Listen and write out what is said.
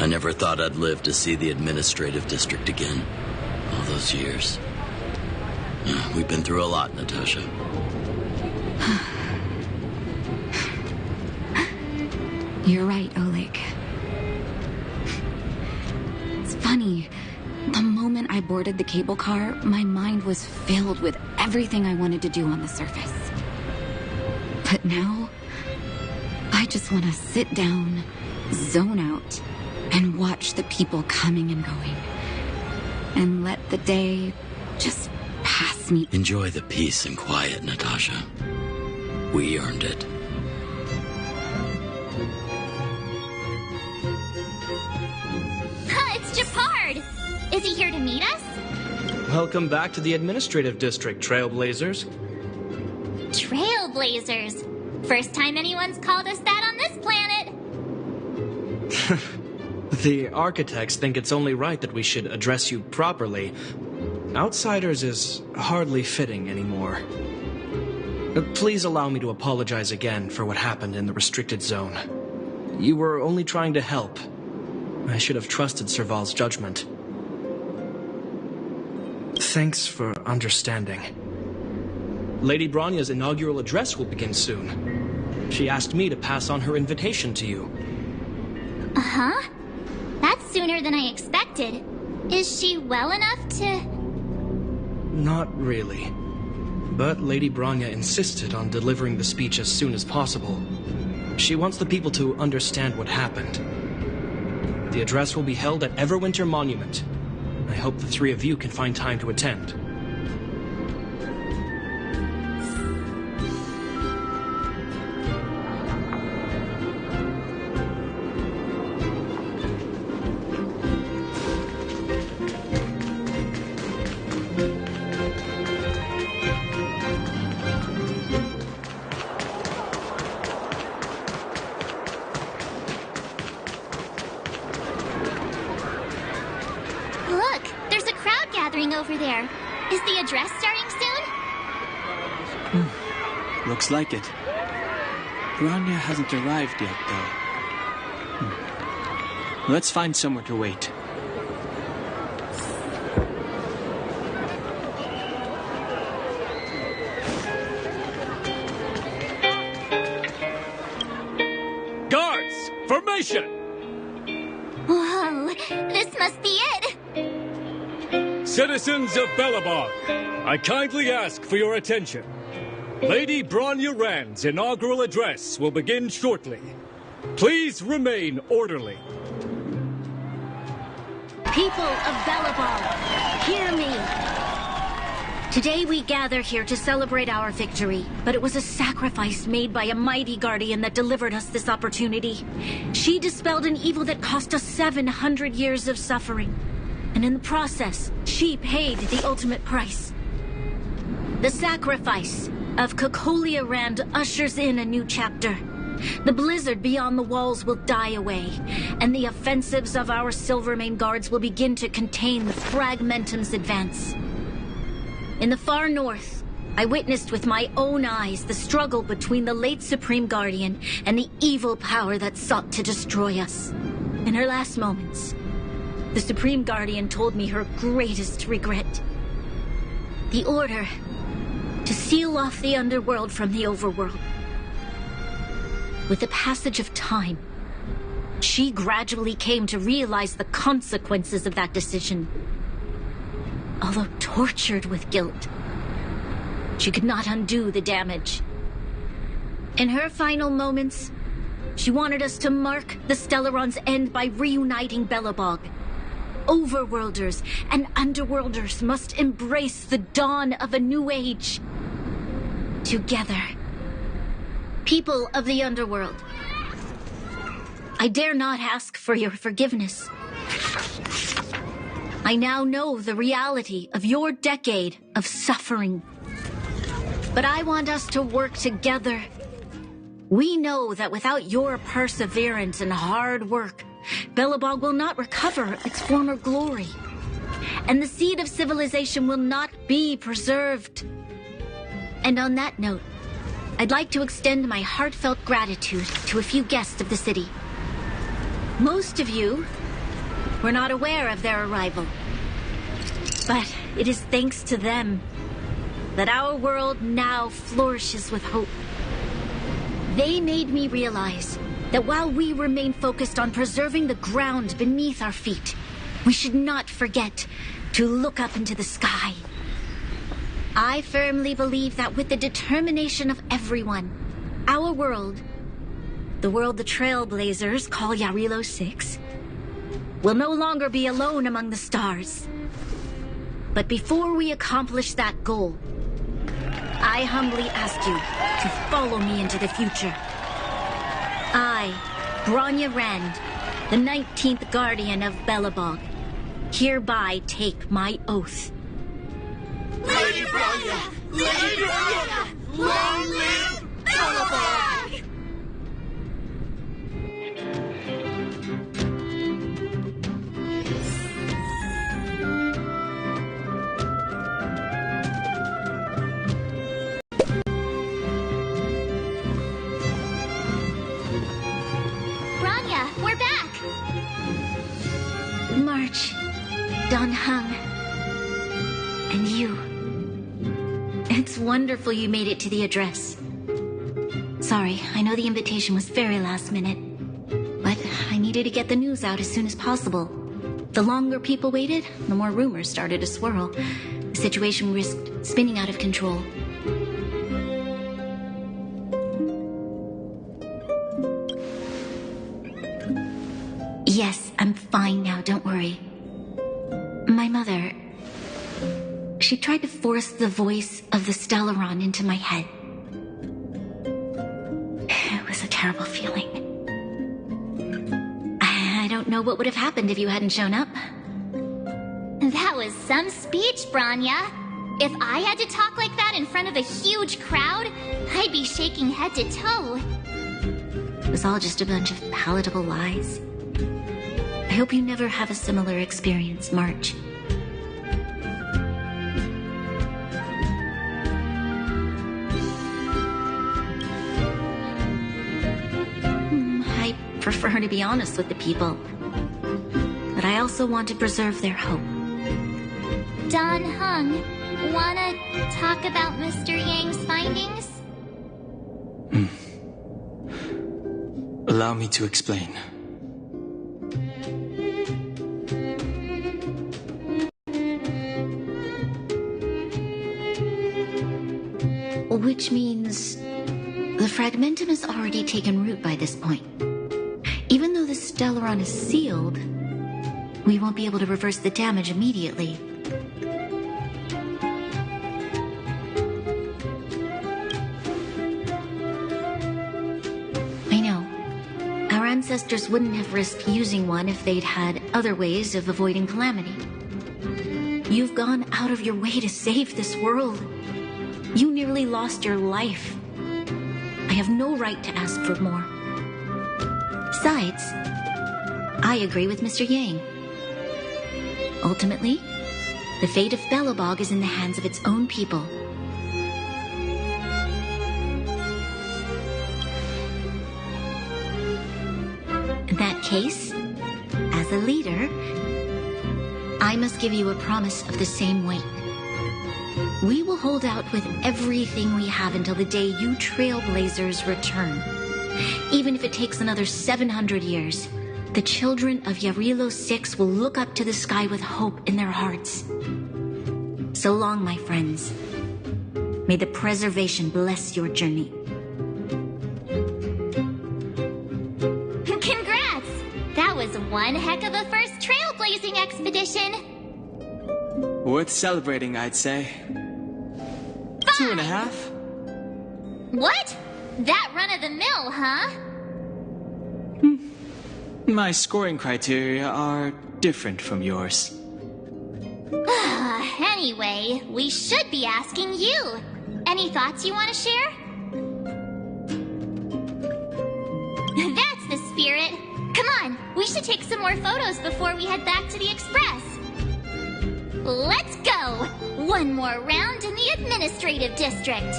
I never thought I'd live to see the administrative district again. All those years. We've been through a lot, Natasha. You're right, Oleg. It's funny. The moment I boarded the cable car, my mind was filled with everything I wanted to do on the surface. But now, I just want to sit down, zone out, and watch the people coming and going. And let the day just pass me. Enjoy the peace and quiet, Natasha. We earned it. It's Japard! Is he here to meet us? Welcome back to the administrative district, Trailblazers. Trailblazers. First time anyone's called us that on this planet. The architects think it's only right that we should address you properly. Outsiders is hardly fitting anymore. Please allow me to apologize again for what happened in the restricted zone. You were only trying to help. I should have trusted Serval's judgment. Thanks for understanding. Lady Bronya's inaugural address will begin soon. She asked me to pass on her invitation to you. Uh-huh. That's sooner than I expected. Is she well enough to... Not really. But Lady Bronya insisted on delivering the speech as soon as possible. She wants the people to understand what happened. The address will be held at Everwinter Monument. I hope the three of you can find time to attend. over there. Is the address starting soon? Looks like it. Bronya hasn't arrived yet, though. Let's find somewhere to wait. Guards! Formation! Whoa, this must be it! Citizens of Belobog, I kindly ask for your attention. Lady Bronya Rand's inaugural address will begin shortly. Please remain orderly. People of Belobog, hear me. Today we gather here to celebrate our victory, but it was a sacrifice made by a mighty guardian that delivered us this opportunity. She dispelled an evil that cost us 700 years of suffering. And in the process, she paid the ultimate price. The sacrifice of 𝐒𝐃𝐿IA Rand ushers in a new chapter. The blizzard beyond the walls will die away, and the offensives of our Silvermane guards will begin to contain the Fragmentum's advance. In the far north, I witnessed with my own eyes the struggle between the late Supreme Guardian and the evil power that sought to destroy us. In her last moments, the Supreme Guardian told me her greatest regret. The order to seal off the underworld from the overworld. With the passage of time, she gradually came to realize the consequences of that decision. Although tortured with guilt, she could not undo the damage. In her final moments, she wanted us to mark the Stellaron's end by reuniting Belobog. Overworlders and underworlders must embrace the dawn of a new age. Together. People of the underworld, I dare not ask for your forgiveness. I now know the reality of your decade of suffering. But I want us to work together. We know that without your perseverance and hard work, Belobog will not recover its former glory. And the seed of civilization will not be preserved. And on that note, I'd like to extend my heartfelt gratitude to a few guests of the city. Most of you were not aware of their arrival. But it is thanks to them that our world now flourishes with hope. They made me realize that while we remain focused on preserving the ground beneath our feet, we should not forget to look up into the sky. I firmly believe that with the determination of everyone, our world, the world the Trailblazers call Yarilo 6, will no longer be alone among the stars. But before we accomplish that goal, I humbly ask you to follow me into the future. I, Bronya Rand, the 19th Guardian of Belobog, hereby take my oath. Lady Bronya! Lady Bronya! Long live Belobog! Bronya, we're back! March, Dan Heng, and you. It's wonderful you made it to the address. Sorry, I know the invitation was very last minute, but I needed to get the news out as soon as possible. The longer people waited, the more rumors started to swirl. The situation risked spinning out of control. Yes, I'm fine now, don't worry. My mother, she tried to force the voice of the Stellaron into my head. It was a terrible feeling. I don't know what would have happened if you hadn't shown up. That was some speech, Bronya. If I had to talk like that in front of a huge crowd, I'd be shaking head to toe. It was all just a bunch of palatable lies. I hope you never have a similar experience, March. I prefer to be honest with the people, but I also want to preserve their hope. Dan Heng, wanna talk about Mr. Yang's findings? Allow me to explain. Which means the fragmentum has already taken root by this point. Even though the Stellaron is sealed, we won't be able to reverse the damage immediately. I know. Our ancestors wouldn't have risked using one if they'd had other ways of avoiding calamity. You've gone out of your way to save this world. You nearly lost your life. I have no right to ask for more. Besides, I agree with Mr. Yang. Ultimately, the fate of Belobog is in the hands of its own people. In that case, as a leader, I must give you a promise of the same weight. We will hold out with everything we have until the day you Trailblazers return. Even if it takes another 700 years, the children of Yarilo 6 will look up to the sky with hope in their hearts. So long, my friends. May the preservation bless your journey. Congrats! That was one heck of a first trailblazing expedition. Worth celebrating, I'd say. 2.5? What? That run-of-the-mill, huh? My scoring criteria are different from yours. Anyway, we should be asking you. Any thoughts you want to share? That's the spirit. Come on, we should take some more photos before we head back to the Express. Let's go! One more round in the administrative district.